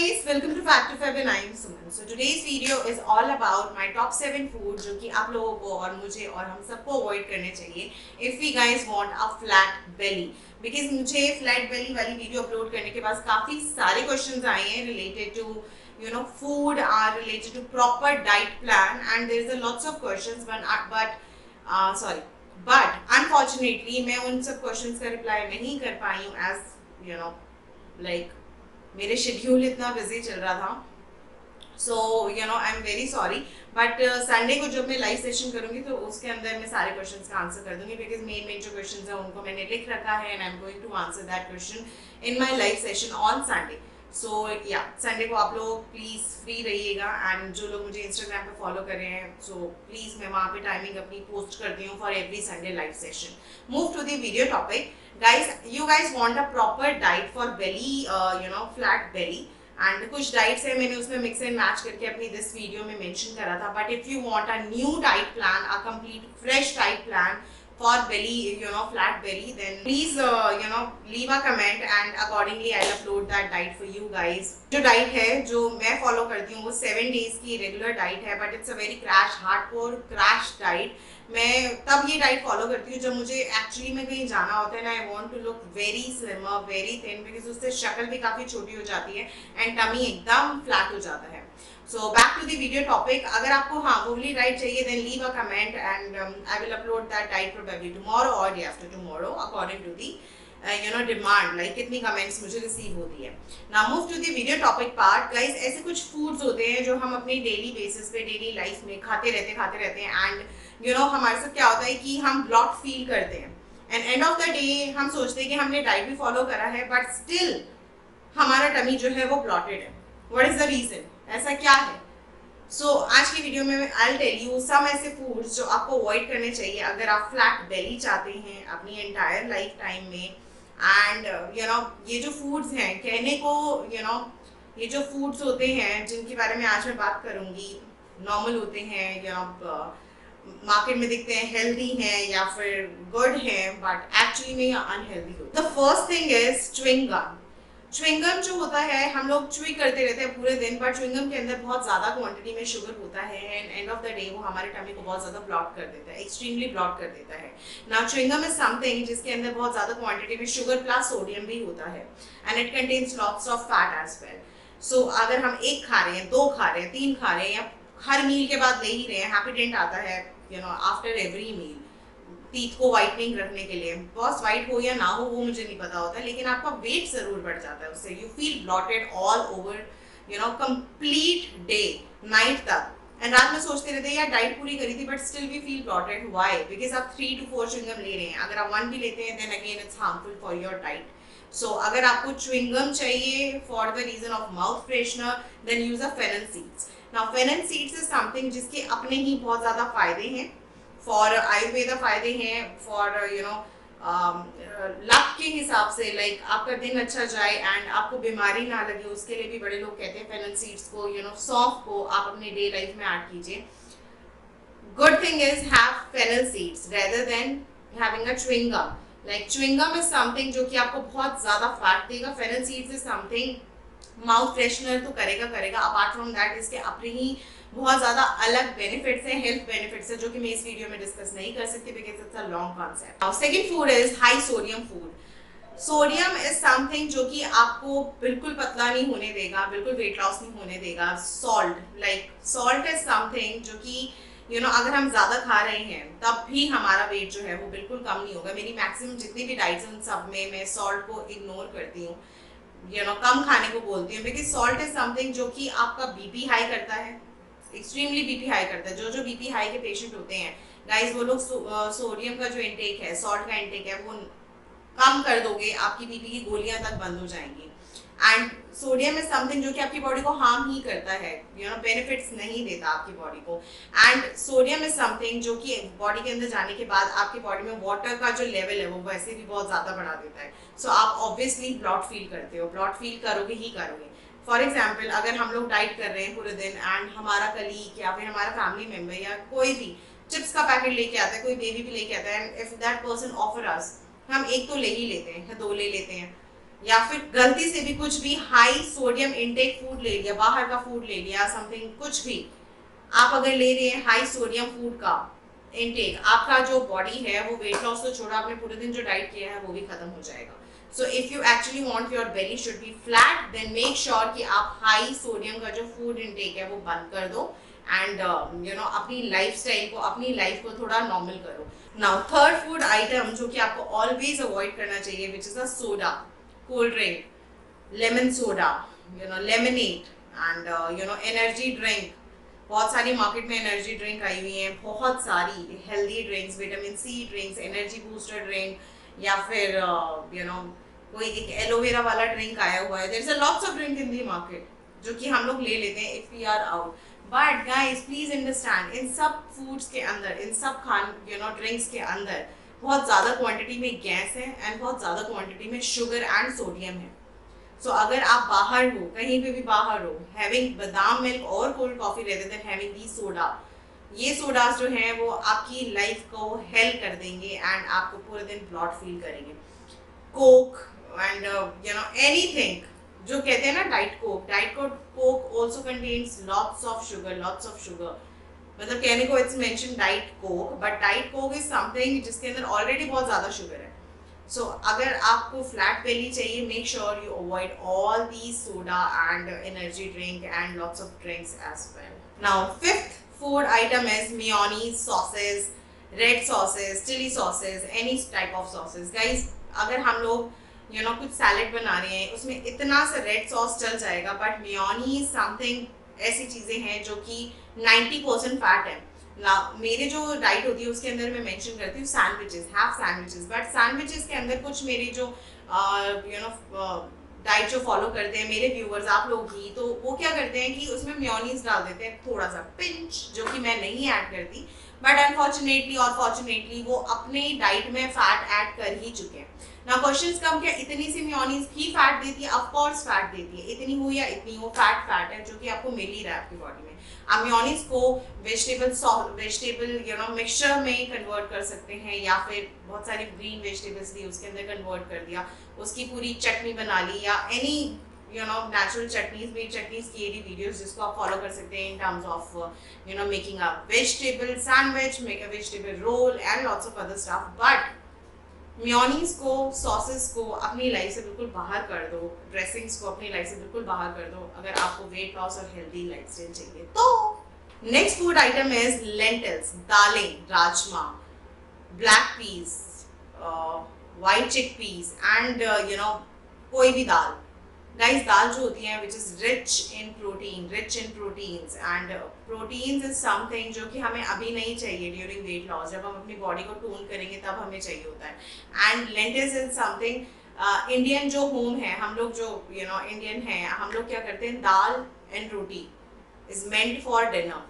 guys, welcome to Fact of Feb and I am Suman. So today's video is all about my top 7 food जो कि आप लोगों को और मुझे और हम सबको अवॉइड करने चाहिए if we guys want a flat belly. Because मुझे flat belly वाली वीडियो अपलोड करने के बाद काफी सारे क्वेश्चंस आए हैं related to food are related to proper diet plan and there is a lots of questions but unfortunately मैं उन सब क्वेश्चंस का रिप्लाई नहीं कर पाई हूँ as like मेरे शेड्यूल इतना बिजी चल रहा था so I am very sorry but Sunday को जब मैं लाइव सेशन करूंगी तो उसके अंदर मैं सारे क्वेश्चंस का आंसर कर दूंगी बिकॉज मेन जो क्वेश्चंस है उनको मैंने लिख रखा है and I am going to answer that question in my live session on Sunday. So yeah Sunday को आप लोग प्लीज़ फ्री रहिएगा एंड जो लोग मुझे इंस्टाग्राम पे फॉलो कर रहे हैं सो प्लीज़ मैं वहाँ पे टाइमिंग अपनी पोस्ट करती हूँ for every Sunday live session. Move to the video topic. Guys, you guys want a proper diet for belly, flat belly. And कुछ डाइट्स है मैंने उसमें मिक्स एंड मैच करके अपनी दिस वीडियो में मेंशन करा था. But if you want a new diet plan, a complete fresh diet plan for belly, flat belly, then please, leave a comment and accordingly I'll upload that diet for you guys. जो diet है जो मैं follow करती हूँ वो 7 days की regular diet है but it's a very crash hardcore crash diet. मैं तब ये डाइट फॉलो करती हूँ जब मुझे एक्चुअली में कहीं जाना होता है ना. I want to look very slimmer very thin because उससे शक्ल भी काफ़ी छोटी हो जाती है एंड टमी एकदम फ्लैट हो जाता है. So back to the video topic. अगर आपको वो वाली डाइट चाहिए then leave a comment and I will upload that diet probably tomorrow or day after tomorrow according to the demand, like कितनी कमेंट्स मुझे रिसीव होती है. Now move to the video topic part. Guys, ऐसे कुछ foods होते हैं जो हम अपनी डेली बेसिस पे डेली लाइफ में खाते रहते हैं एंड हमारे साथ क्या होता है कि हम ब्लॉट फील करते हैं and end of the day हम सोचते हैं कि हमने डाइट भी फॉलो करा है बट स्टिल हमारा टमी जो है वो ब्लॉटेड है. What is the reason? ऐसा क्या है? सो आज की वीडियो में आई टेल यू सम ऐसे फूड्स जो आपको अवॉइड करने चाहिए अगर आप फ्लैट बेली चाहते हैं अपनी एंटायर लाइफ टाइम में. एंड ये जो फूड्स हैं कहने को ये जो फूड्स होते हैं जिनके बारे में आज मैं बात करूंगी नॉर्मल होते हैं मार्केट में दिखते हैं हेल्दी हैं या फिर गुड हैं बट एक्चुअली में ये अनहेल्दी होते हैं. The first thing is chewing gum. Chewing gum जो होता है हम लोग च्युई करते रहते हैं पूरे दिन बट च्युइंगम के अंदर बहुत ज़्यादा क्वांटिटी में शुगर होता है and end of the day वो हमारे टमी को बहुत ज़्यादा ब्लॉक कर देता है एक्सट्रीमली ब्लॉक कर देता है. नाउ च्युइंगम इज समथिंग जिसके अंदर बहुत ज़्यादा क्वांटिटी में शुगर प्लस सोडियम भी होता है and it contains lots of fat as well. So अगर हम एक खा रहे हैं 2 खा रहे हैं 3 खा रहे हैं या हर मील के बाद ले ही रहे हैं हैप्पीडेंट आता है आफ्टर एवरी मील टीथ को वाइटनिंग रखने के लिए. बॉस वाइट हो या ना हो वो मुझे नहीं पता होता लेकिन आपका वेट जरूर बढ़ जाता है उससे. You feel blotted all over complete day night तक एंड रात में सोचते रहते हैं यार डाइट पूरी करी थी but still we feel bloated. Why? Because आप 3 to 4 च्युइंगम ले रहे हैं. अगर आप 1 भी लेते हैं then again it's harmful for your diet. So अगर आपको च्युइंगम चाहिए for the reason of mouth freshener then use a fennel seeds. Now fennel seeds is something जिसके अपने ही बहुत ज़्यादा फायदे हैं. फॉर आयुर्वेदा फायदे हैं फॉर लक के हिसाब से लाइक आपका दिन अच्छा जाए एंड आपको बीमारी ना लगे उसके लिए भी बड़े लोग कहते हैं फेनल सीड्स को सौंफ को आप अपने डे लाइफ में ऐड कीजिए. Good thing is have fennel seeds rather than having a chewing gum. Like chewing gum is something जो कि आपको बहुत ज़्यादा फैट देगा. Fennel seeds is something mouth freshener तो करेगा अपार्ट फ्रॉम दैट इसके अपने ही बहुत ज़्यादा अलग बेनिफिट्स हैं हेल्थ बेनिफिट्स हैं जो कि मैं इस वीडियो में डिस्कस नहीं कर सकती because it's a long concept. Now second food is high sodium food. Sodium is something जो कि आपको बिल्कुल पतला नहीं होने देगा बिल्कुल वेट लॉस नहीं होने देगा. सॉल्ट इज समथिंग जो कि अगर हम ज़्यादा खा रहे हैं तब भी हमारा वेट जो है वो बिल्कुल कम नहीं होगा. मेरी मैक्सिमम जितनी भी डाइट्स उन सब में मैं सॉल्ट को इग्नोर करती हूँ कम खाने को बोलती हूँ बिकॉज सॉल्ट इज समथिंग जो कि आपका बीपी हाई करता है एक्सट्रीमली बीपी हाई करता है. जो बीपी हाई के पेशेंट होते हैं गाइस वो लोग सोडियम का जो इंटेक है सॉल्ट का इंटेक है वो कम कर दोगे आपकी बीपी की गोलियां तक बंद हो जाएंगी. एंड सोडियम इज समथिंग जो कि आपकी बॉडी को हार्म ही करता है बेनिफिट्स नहीं देता आपकी बॉडी को. एंड सोडियम इज समथिंग जो कि बॉडी के अंदर जाने के बाद आपकी बॉडी में वाटर का जो लेवल है वो वैसे भी बहुत ज़्यादा बढ़ा देता है. सो आप ऑब्वियसली ब्लॉट फील करते हो ब्लॉट फील करोगे ही करोगे. फॉर एग्जाम्पल अगर हम लोग डाइट कर रहे हैं पूरे दिन एंड हमारा कलीग या फिर हमारा फैमिली मेम्बर या कोई भी चिप्स का पैकेट लेके आता है कोई बेबी भी लेके आता है and if that person offer us हम एक तो ले ही लेते हैं या 2 ले लेते हैं या फिर गलती से भी कुछ भी हाई सोडियम इनटेक फूड ले लिया, बाहर का फूड ले लिया, समथिंग कुछ भी आप अगर ले रहे हैं हाई सोडियम फूड का इनटेक, आपका जो बॉडी है वो वेट लॉस तो छोड़ा, आपने पूरे दिन जो डाइट किया है वो भी खत्म हो जाएगा. So if you actually want your belly should be flat, then make sure कि आप हाई सोडियम का जो फूड इनटेक है वो बंद कर दो एंड अपनी लाइफस्टाइल को, अपनी लाइफ को थोड़ा नॉर्मल करो. नाउ थर्ड फूड आइटम जो कि आपको ऑलवेज अवॉइड करना चाहिए, which is a soda, cold drink, lemon soda, lemonade and energy drink. बहुत सारी मार्केट में एनर्जी ड्रिंक आई हुई हैं, बहुत सारी healthy drinks, vitamin C drinks, energy booster drink, या फिर कोई एक एलोवेरा वाला ड्रिंक आया हुआ है. There is a lots of drink in the market जो कि हम लोग ले लेते हैं if we are out. But guys please understand, इन सब फूड्स के अंदर, इन सब ड्रिंक्स के अंदर बहुत ज़्यादा क्वांटिटी में गैस है एंड बहुत ज़्यादा क्वांटिटी में शुगर एंड सोडियम है. सो अगर आप बाहर हो, कहीं पे भी बाहर हो, हैविंग बादाम मिल्क और cold coffee rather than having the soda, ये सोडास जो हैं वो आपकी लाइफ को हेल्प कर देंगे एंड आपको पूरे दिन ब्लॉट फील करेंगे. कोक एंड एनीथिंग जो कहते हैं ना diet Coke also contains lots of sugar. मतलब कहने को it's mention diet Coke, but diet Coke is something जिसके अंदर ऑलरेडी बहुत ज़्यादा शुगर है. सो अगर आपको फ्लैट बेली चाहिए, make sure you avoid all the soda and energy drink and lots of drinks as well. Now fifth food item is mayonnaise, sauces, red sauces, chili sauces, any type of sauces. Guys, अगर हम लोग कुछ salad बना रहे हैं उसमें इतना सा रेड सॉस चल जाएगा, बट मेयोनीज समथिंग ऐसी चीज़ें हैं जो कि 90% फैट है. मेरे जो डाइट होती है उसके अंदर मैं मेंशन करती हूँ sandwiches, have sandwiches, but sandwiches के अंदर कुछ मेरी जो डाइट जो फॉलो करते हैं मेरे व्यूअर्स, आप लोग ही, तो वो क्या करते हैं कि उसमें मेयोनीज डाल देते हैं थोड़ा सा पिंच, जो कि मैं नहीं ऐड करती. बट अनफॉर्चुनेटली और फॉर्चुनेटली वो अपने डाइट में फैट ऐड कर ही चुके हैं. ना क्वेश्चंस कम, क्या इतनी सी मेयोनीज ही फैट देती है? ऑफ कोर्स फैट देती है, इतनी हो या इतनी हो, फैट है जो कि आपको मिल ही रहा है आपकी बॉडी में. आप मेयोनीज को वेजिटेबल मिक्सचर में कन्वर्ट कर सकते हैं, या फिर बहुत सारी ग्रीन वेजिटेबल्स ली उसके अंदर कन्वर्ट कर दिया, उसकी पूरी चटनी बना ली, या any natural chutneys, made chutneys की एडी वीडियोस जिसको आप फॉलो कर सकते हैं in terms of making a vegetable sandwich, make a vegetable roll and lots of other stuff. But mayonnaise को, सॉसेस को अपनी लाइफ से बिल्कुल बाहर कर दो, ड्रेसिंग्स को अपनी लाइफ से बिल्कुल बाहर कर दो अगर आपको वेट लॉस और हेल्दी लाइफस्टाइल चाहिए तो. Next food item is lentils, दालें, राजमा, ब्लैक पीस, वाइट चिक पीस एंड कोई भी दाल. गाइस, दाल जो होती है which is rich in proteins and proteins is something जो कि हमें अभी नहीं चाहिए ड्यूरिंग वेट लॉस. जब हम अपनी बॉडी को टून करेंगे तब हमें चाहिए होता है. And lentils is something, Indian जो होम है, हम लोग जो इंडियन हैं, हम लोग क्या करते हैं, dal and roti is meant for dinner.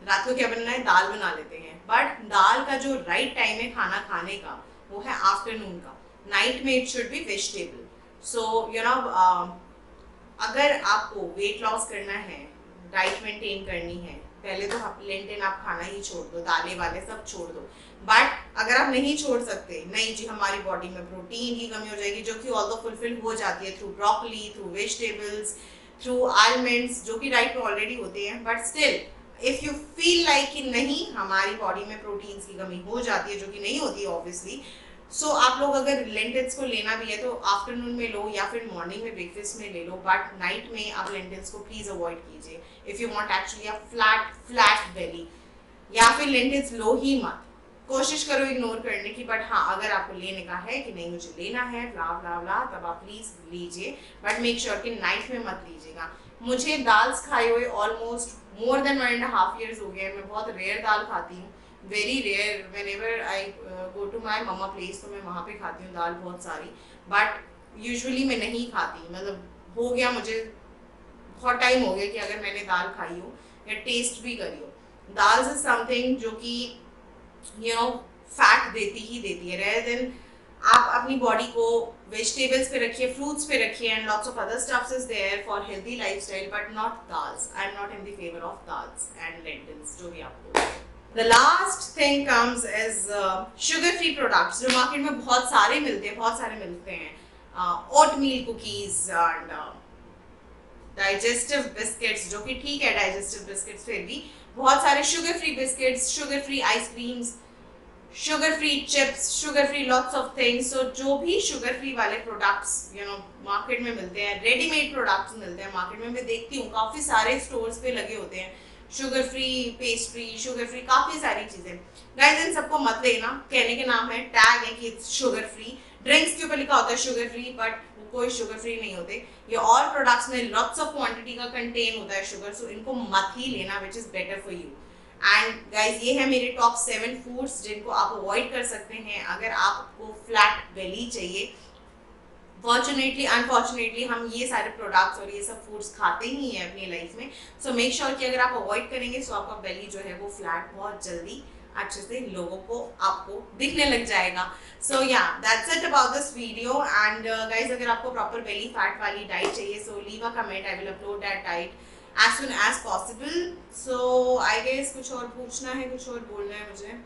रात को क्या बनना है, दाल बना लेते हैं. बट दाल का जो राइट टाइम है खाना खाने का वो है आफ्टरनून का. नाइट में इट शुड बी वेजिटेबल. सो अगर आपको वेट लॉस करना है, डाइट मेंटेन करनी है, पहले तो लेंटिल आप खाना ही छोड़ दो, दालें वाले सब छोड़ दो. बट अगर आप नहीं छोड़ सकते, नहीं जी हमारी बॉडी में प्रोटीन की कमी हो जाएगी, जो कि ऑल्दो फुलफिल हो जाती है through broccoli, through vegetables, through almonds, जो कि डाइट में ऑलरेडी होते हैं. But still if you feel like कि नहीं हमारी बॉडी में प्रोटीन की कमी हो जाती है, जो कि नहीं होती है ऑब्वियसली, सो आप लोग अगर लेंटिल्स को लेना भी है तो आफ्टरनून में लो या फिर मॉर्निंग में ब्रेकफास्ट में ले लो. बट नाइट में आप लेंटिल्स को प्लीज अवॉइड कीजिए if you want actually a flat बेली. या फिर लेंटिल्स लो ही मत, कोशिश करो इग्नोर करने की. बट हाँ, अगर आपको लेने का है कि नहीं मुझे लेना है ब्ला ब्ला ब्ला, तब आप प्लीज लीजिए, बट मेक श्योर कि नाइट में मत लीजिएगा. मुझे दाल्स खाए हुए ऑलमोस्ट मोर देन 1.5 years हो गए. मैं बहुत रेयर दाल खाती हूँ, very rare. Whenever I go to my mamma place तो मैं वहाँ पे खाती हूँ दाल बहुत सारी. बट यूजुअली मैं नहीं खाती, मतलब हो गया मुझे बहुत टाइम हो गया कि अगर मैंने दाल खाई हो या टेस्ट भी करी हो. दाल इज समथिंग जो कि फैट देती ही देती है. रेदर देन आप अपनी बॉडी को वेजिटेबल्स पे रखिए, फ्रूट्स पे रखिए and lots of other stuffs is there for healthy lifestyle, but not dals. I am not in the favour of dals and lentils, जो भी आपको. The last thing comes is sugar free products जो market में बहुत सारे मिलते हैं. oatmeal cookies and digestive biscuits, जो कि ठीक है डाइजेस्टिव बिस्किट्स, फिर भी बहुत सारे sugar free biscuits, sugar free ice creams, sugar free chips, sugar free lots of things. So जो भी शुगर फ्री वाले प्रोडक्ट्स मार्केट में मिलते हैं, रेडीमेड प्रोडक्ट्स मिलते हैं मार्केट में, मैं देखती हूँ काफ़ी सारे स्टोर्स पे लगे होते हैं sugar free pastry, sugar free, काफ़ी सारी चीज़ें। गाइस इन सबको मत लेना, कहने के नाम है, टैग है कि शुगर फ्री, ड्रिंक्स के ऊपर लिखा होता है शुगर फ्री, बट कोई शुगर फ्री नहीं होते। ये और प्रोडक्ट्स में लॉट्स ऑफ क्वांटिटी का कंटेन होता है शुगर, सो इनको मत ही लेना, which is better for you. And guys ये है मेरे टॉप 7 फूड्स जिनको आप अवॉइड कर सकते हैं अगर आपको फ्लैट बेली चाहिए। फॉर्चुनेटली अनफॉर्चुनेटली हम ये सारे प्रोडक्ट्स और ये सब फूड्स खाते ही हैं अपनी लाइफ में, सो मेक श्योर कि अगर आप अवॉइड करेंगे सो आपका बेली जो है वो फ्लैट बहुत जल्दी अच्छे से लोगों को आपको दिखने लग जाएगा। सो या that's it about this video. And guys अगर आपको प्रॉपर बेली फैट वाली डाइट चाहिए so leave a comment, I will upload that diet as soon as possible. So I guess कुछ और पूछना है, कुछ और बोलना है मुझे?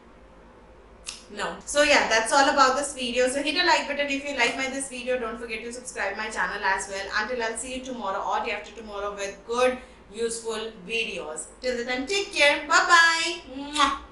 No. So yeah, that's all about this video. So hit a like button if you like this video. Don't forget to subscribe my channel as well. Until I'll see you tomorrow or day after tomorrow with good, useful videos. Till then, take care. Bye bye.